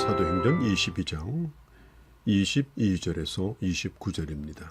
사도행전 22장 22절에서 29절입니다.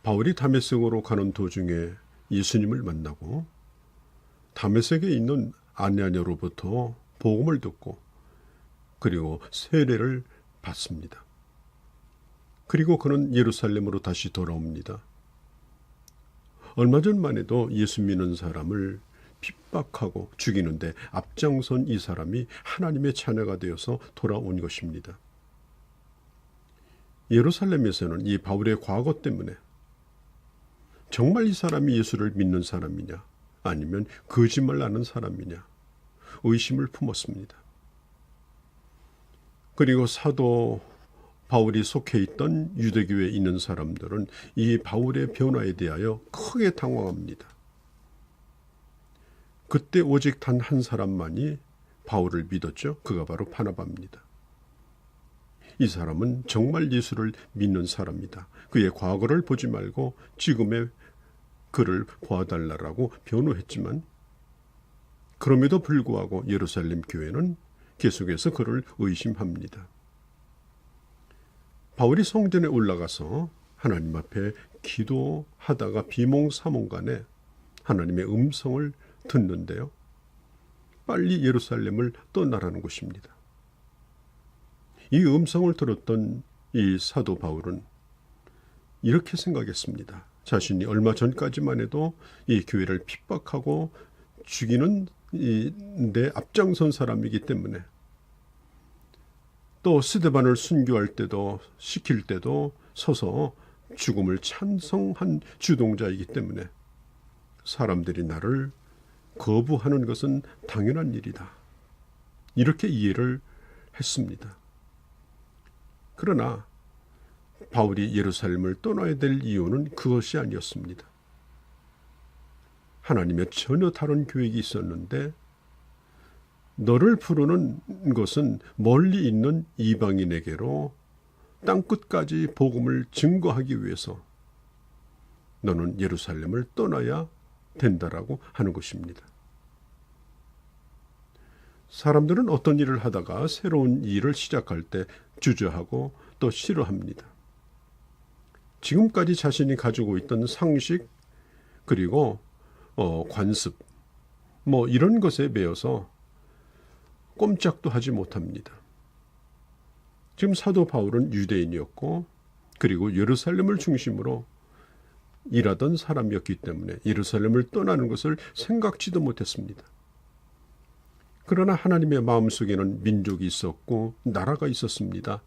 바울이 다메섹으로 가는 도중에 예수님을 만나고 다메섹에 있는 아냐냐로부터 복음을 듣고 그리고 세례를 받습니다. 그리고 그는 예루살렘으로 다시 돌아옵니다. 얼마 전만 해도 예수 믿는 사람을 핍박하고 죽이는데 앞장선 이 사람이 하나님의 자녀가 되어서 돌아온 것입니다. 예루살렘에서는 이 바울의 과거 때문에 정말 이 사람이 예수를 믿는 사람이냐 아니면 거짓말하는 사람이냐 의심을 품었습니다. 그리고 사도 바울이 속해 있던 유대교회에 있는 사람들은 이 바울의 변화에 대하여 크게 당황합니다. 그때 오직 단 한 사람만이 바울을 믿었죠. 그가 바로 바나바입니다. 이 사람은 정말 예수를 믿는 사람이다. 그의 과거를 보지 말고 지금의 그를 보아달라고 변호했지만 그럼에도 불구하고 예루살렘 교회는 계속해서 그를 의심합니다. 바울이 성전에 올라가서 하나님 앞에 기도하다가 비몽사몽간에 하나님의 음성을 듣는데요. 빨리 예루살렘을 떠나라는 것입니다. 이 음성을 들었던 이 사도 바울은 이렇게 생각했습니다. 자신이 얼마 전까지만 해도 이 교회를 핍박하고 죽이는 데 앞장선 사람이기 때문에 또 스데반을 순교할 때도 시킬 때도 서서 죽음을 찬성한 주동자이기 때문에 사람들이 나를 거부하는 것은 당연한 일이다. 이렇게 이해를 했습니다. 그러나 바울이 예루살렘을 떠나야 될 이유는 그것이 아니었습니다. 하나님의 전혀 다른 계획이 있었는데 너를 부르는 것은 멀리 있는 이방인에게로 땅끝까지 복음을 증거하기 위해서 너는 예루살렘을 떠나야 된다라고 하는 것입니다. 사람들은 어떤 일을 하다가 새로운 일을 시작할 때 주저하고 또 싫어합니다. 지금까지 자신이 가지고 있던 상식 그리고 관습 이런 것에 매여서 꼼짝도 하지 못합니다. 지금 사도 바울은 유대인이었고 그리고 예루살렘을 중심으로 일하던 사람이었기 때문에 예루살렘을 떠나는 것을 생각지도 못했습니다. 그러나 하나님의 마음속에는 민족이 있었고 나라가 있었습니다.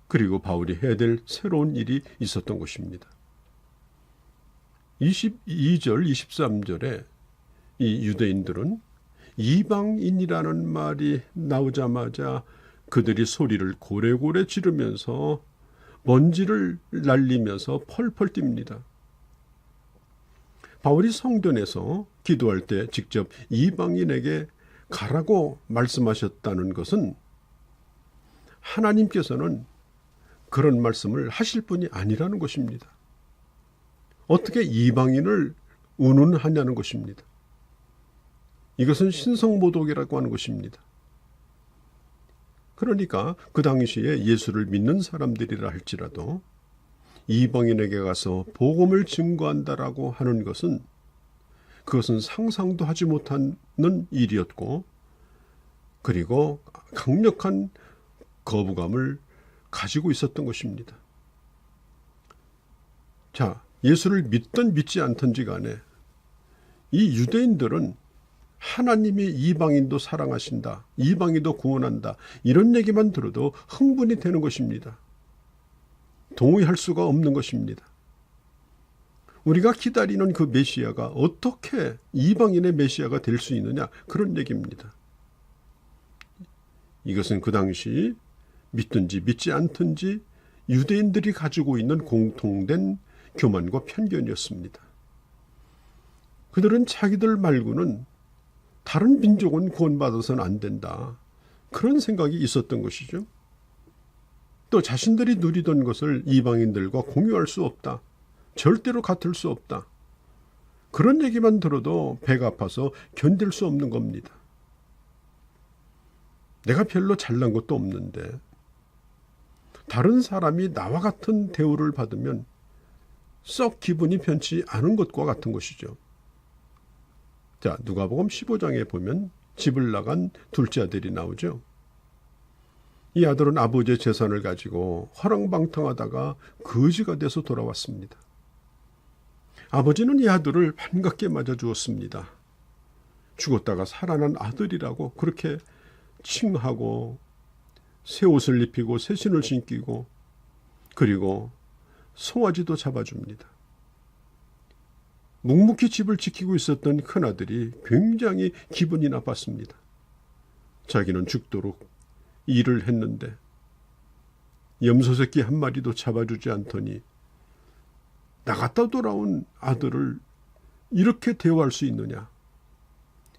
그리고 바울이 해야 될 새로운 일이 있었던 것입니다. 22절, 23절에 이 유대인들은 이방인이라는 말이 나오자마자 그들이 소리를 고래고래 지르면서 먼지를 날리면서 펄펄 뜁니다. 바울이 성전에서 기도할 때 직접 이방인에게 가라고 말씀하셨다는 것은 하나님께서는 그런 말씀을 하실 분이 아니라는 것입니다. 어떻게 이방인을 운운하냐는 것입니다. 이것은 신성모독이라고 하는 것입니다. 그러니까 그 당시에 예수를 믿는 사람들이라 할지라도 이방인에게 가서 복음을 증거한다라고 하는 것은 그것은 상상도 하지 못하는 일이었고 그리고 강력한 거부감을 가지고 있었던 것입니다. 자, 예수를 믿든 믿지 않든지 간에 이 유대인들은 하나님이 이방인도 사랑하신다. 이방인도 구원한다. 이런 얘기만 들어도 흥분이 되는 것입니다. 동의할 수가 없는 것입니다. 우리가 기다리는 그 메시아가 어떻게 이방인의 메시아가 될 수 있느냐 그런 얘기입니다. 이것은 그 당시 믿든지 믿지 않든지 유대인들이 가지고 있는 공통된 교만과 편견이었습니다. 그들은 자기들 말고는 다른 민족은 구원받아서는 안 된다. 그런 생각이 있었던 것이죠. 또 자신들이 누리던 것을 이방인들과 공유할 수 없다. 절대로 같을 수 없다. 그런 얘기만 들어도 배가 아파서 견딜 수 없는 겁니다. 내가 별로 잘난 것도 없는데 다른 사람이 나와 같은 대우를 받으면 썩 기분이 편치 않은 것과 같은 것이죠. 자, 누가복음 15장에 보면 집을 나간 둘째 아들이 나오죠. 이 아들은 아버지의 재산을 가지고 허랑방탕하다가 거지가 돼서 돌아왔습니다. 아버지는 이 아들을 반갑게 맞아주었습니다. 죽었다가 살아난 아들이라고 그렇게 칭하고 새 옷을 입히고 새 신을 신기고 그리고 송아지도 잡아줍니다. 묵묵히 집을 지키고 있었던 큰아들이 굉장히 기분이 나빴습니다. 자기는 죽도록 일을 했는데 염소새끼 한 마리도 잡아주지 않더니 나갔다 돌아온 아들을 이렇게 대우할 수 있느냐.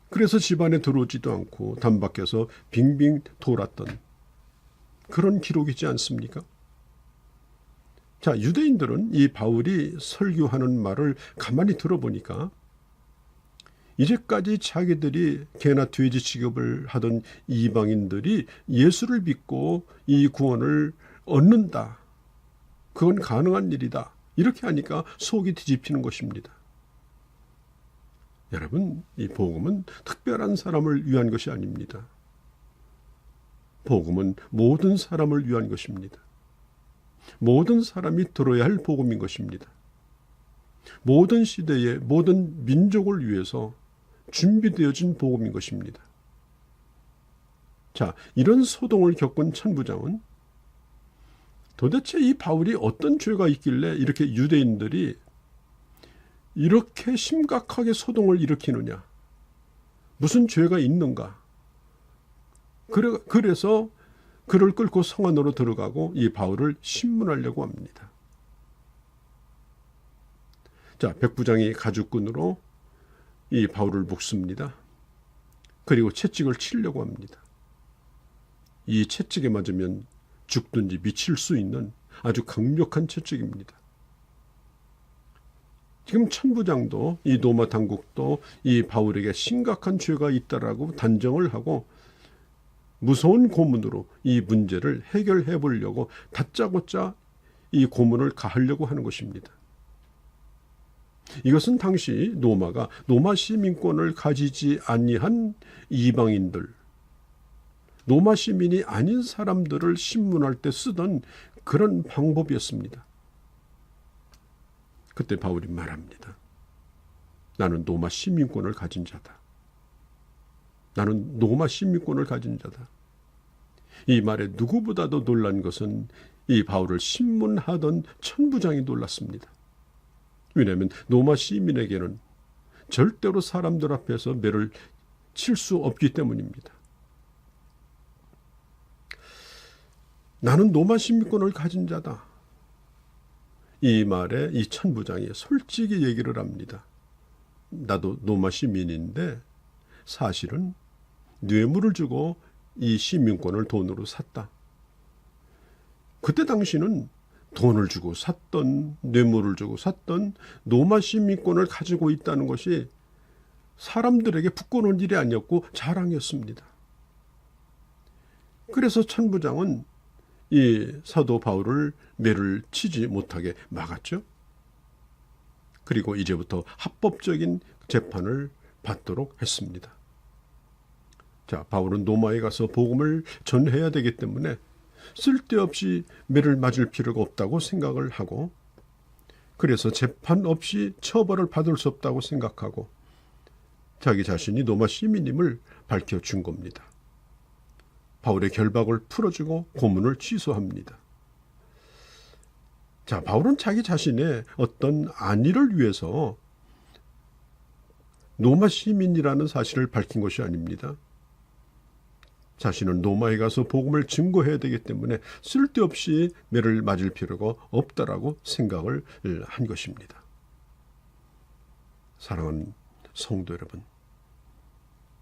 그래서 집안에 들어오지도 않고 담 밖에서 빙빙 돌았던 그런 기록이지 않습니까? 자, 유대인들은 이 바울이 설교하는 말을 가만히 들어보니까 이제까지 자기들이 개나 돼지 취급을 하던 이방인들이 예수를 믿고 이 구원을 얻는다. 그건 가능한 일이다. 이렇게 하니까 속이 뒤집히는 것입니다. 여러분, 이 복음은 특별한 사람을 위한 것이 아닙니다. 복음은 모든 사람을 위한 것입니다. 모든 사람이 들어야 할 복음인 것입니다. 모든 시대의 모든 민족을 위해서 준비되어진 복음인 것입니다. 자, 이런 소동을 겪은 천부장은 도대체 이 바울이 어떤 죄가 있길래 이렇게 유대인들이 이렇게 심각하게 소동을 일으키느냐? 무슨 죄가 있는가? 그래서 그를 끌고 성 안으로 들어가고 이 바울을 신문하려고 합니다. 자, 백부장이 가죽끈으로 이 바울을 묶습니다. 그리고 채찍을 치려고 합니다. 이 채찍에 맞으면 죽든지 미칠 수 있는 아주 강력한 채찍입니다. 지금 천부장도 이 로마 당국도 이 바울에게 심각한 죄가 있다라고 단정을 하고 무서운 고문으로 이 문제를 해결해 보려고 다짜고짜 이 고문을 가하려고 하는 것입니다. 이것은 당시 로마가 로마 시민권을 가지지 아니한 이방인들, 로마 시민이 아닌 사람들을 신문할 때 쓰던 그런 방법이었습니다. 그때 바울이 말합니다. 나는 로마 시민권을 가진 자다. 나는 로마 시민권을 가진 자다. 이 말에 누구보다도 놀란 것은 이 바울을 신문하던 천부장이 놀랐습니다. 왜냐하면 로마 시민에게는 절대로 사람들 앞에서 매를 칠 수 없기 때문입니다. 나는 로마 시민권을 가진 자다. 이 말에 이 천부장이 솔직히 얘기를 합니다. 나도 로마 시민인데 사실은 뇌물을 주고 이 시민권을 돈으로 샀다. 그때 당시는 돈을 주고 샀던, 뇌물을 주고 샀던 로마 시민권을 가지고 있다는 것이 사람들에게 부끄러운 일이 아니었고 자랑이었습니다. 그래서 천부장은 이 사도 바울을 매를 치지 못하게 막았죠. 그리고 이제부터 합법적인 재판을 받도록 했습니다. 자, 바울은 로마에 가서 복음을 전해야 되기 때문에 쓸데없이 매를 맞을 필요가 없다고 생각을 하고, 그래서 재판 없이 처벌을 받을 수 없다고 생각하고 자기 자신이 로마 시민임을 밝혀준 겁니다. 바울의 결박을 풀어주고 고문을 취소합니다. 자, 바울은 자기 자신의 어떤 안위를 위해서 로마 시민이라는 사실을 밝힌 것이 아닙니다. 자신은 로마에 가서 복음을 증거해야 되기 때문에 쓸데없이 매를 맞을 필요가 없다라고 생각을 한 것입니다. 사랑하는 성도 여러분,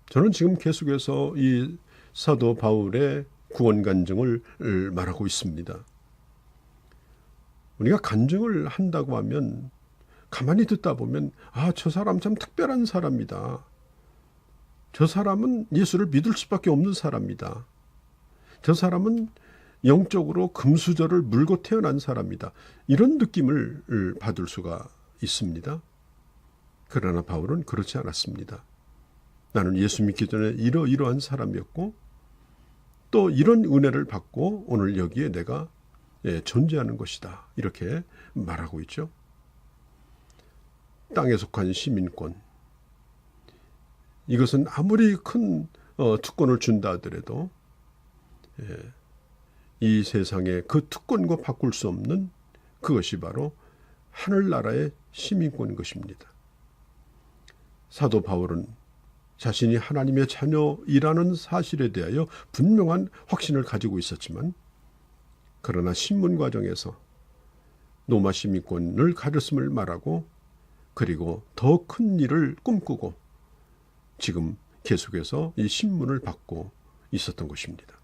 저는 지금 계속해서 이 사도 바울의 구원 간증을 말하고 있습니다. 우리가 간증을 한다고 하면 가만히 듣다 보면 저 사람 참 특별한 사람이다. 저 사람은 예수를 믿을 수밖에 없는 사람이다. 저 사람은 영적으로 금수저를 물고 태어난 사람이다. 이런 느낌을 받을 수가 있습니다. 그러나 바울은 그렇지 않았습니다. 나는 예수 믿기 전에 이러이러한 사람이었고 또 이런 은혜를 받고 오늘 여기에 내가 존재하는 것이다. 이렇게 말하고 있죠. 땅에 속한 시민권. 이것은 아무리 큰 특권을 준다 하더라도 이 세상에 그 특권과 바꿀 수 없는 그것이 바로 하늘나라의 시민권인 것입니다. 사도 바울은 자신이 하나님의 자녀이라는 사실에 대하여 분명한 확신을 가지고 있었지만 그러나 신문 과정에서 로마 시민권을 가졌음을 말하고 그리고 더 큰 일을 꿈꾸고 지금 계속해서 이 신문을 받고 있었던 것입니다.